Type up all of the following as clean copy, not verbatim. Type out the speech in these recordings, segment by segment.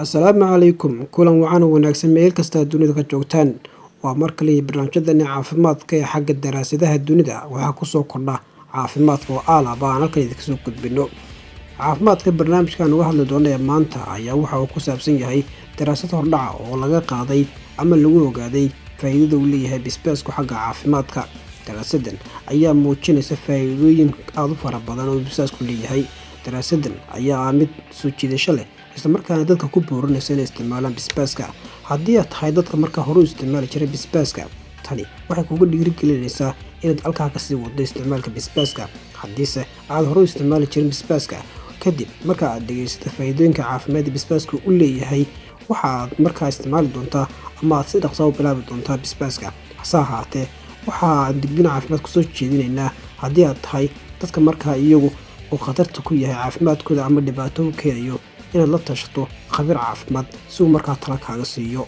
Assalaamu calaykum kulan wacan wanaagsan meel kasta dunida ka joogtaan waa mar kale barnaamijyada caafimaadka ee xagga daraasadaha dunida waxa ku soo kordha caafimaadka oo baan halkan idinka soo gudbino caafimaadka barnaamijkan uga hadli doonaa maanta ayaa waxa uu ku saabsan yahay daraasad hordhac oo laga qaaday ama lagu ogaaday faa'iidada uu leeyahay basbaaska xagga caafimaadka daraasadan ayaa muujinaysa faa'iidooyin aad u fara badan oo basbaasku leeyahay daraasadan ayaa mid soo jiidasho leh isla markaana dadka ku boorinaysa inay isticmaalaan basbaaska haddii aad tahay dadka marka hore u isticmaali jiray basbaaska tani waxay kugu dhiirigelinaysaa inaad halkaa ka sii wado isticmaalka basbaaska haddiise aad hore u isticmaali jirin basbaaska kadib marka aad dhegaysato faa'iidooyinka caafimaad ee basbaaska u leeyahay waxaad markaa isticmaali doontaa ama aad si dhaqso u bilaabi doontaa basbaaska hase ahaatee waxaan digniin caafimaad kusoo jeedinaynaa haddii aad tahay dadka markaa iyagu uu khatarta ku yahay caafimaadkooda ama dhibaato u keenayo inaad la tashato khabiir caafimaad si uu markaa tala kaaga siiyo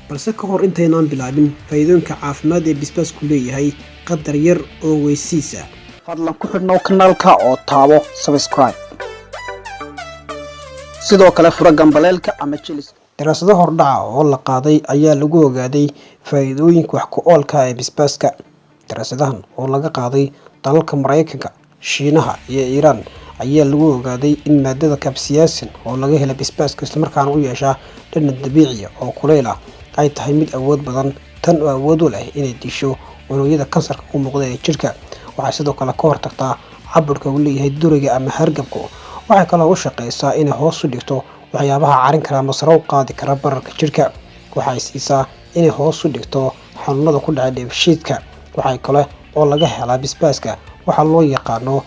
balse ka hor intaynaan bilaabin faa'iidooyinka caafimaad ee basbaasku leeyahay qadar yar oo weysiisa fadlan ku xidhnow kanaalka oo taabo subscribe sidoo kale fura gambaleelka ama jilis daraasado hordhaca oo la qaaday ayaa lagu ogaaday faa'iidooyinka wax ku oolka ee basbaaska daraasadahan oo laga qaaday dalalka Mareykanka Shiinaha iyo Iiraan ayaa lagu ogaaday in maadada capsaicin oo laga helo basbaaska isla markaana u yeesha dhadhan dabiici ah oo kuleyl ah ay tahay mid awood badan tan oo awood u leh inay disho unugyada kansarka u muuqda ee jirka waxay sidoo kale ka hortagtaa caburka uu leeyahay duriga ama hargabka waxay kaloo u shaqeysaa inay hoos u dhigto waxyaabaha carin kara ama sare u qaadi kara bararka jirka waxay siisaa inay hoos u dhigto xanuunada ku dhaca dheefshiidka waxay kale oo laga helaa basbaaska waxa loo yaqaano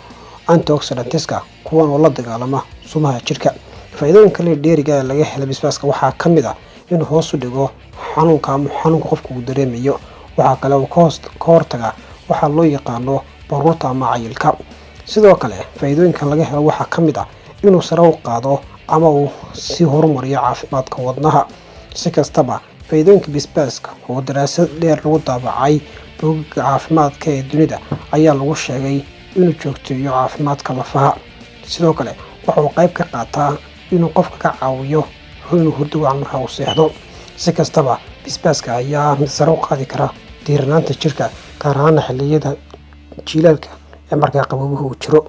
antioxidantska kuwan oo la dagaalama sumaha jirka faa'iidooyinka dheeriga ee laga helo basbaaska waxaa ka mid ah inuu hoos u dhigo xanuunka qofku uu dareemayo waxa kale oo ka hortaga waxa loo yaqaano baruurta ama cayilka sidoo kale faa'iidooyinka laga helo waxaa ka mid ah inuu sare u qaado ama uu si horumariyo caafimaadka wadnaha si kastaba faa'iidooyinka basbaaska oo daraasad dheer lagu daabacay bogagga caafimaadka ee dunida ayaa lagu sheegay inuu joogteeyo caafimaadka lafaha sidoo kale waxa uu qayb ka qaataa inuu qofka ka caawiyo inuu hurdo wacan marka uu seexdo si kastaba basbaaska ayaa mid sare u qaadi kara diiranaanta jirka gaar ahaan xilliyada jiilaalka ee markaa qabowga uu jiro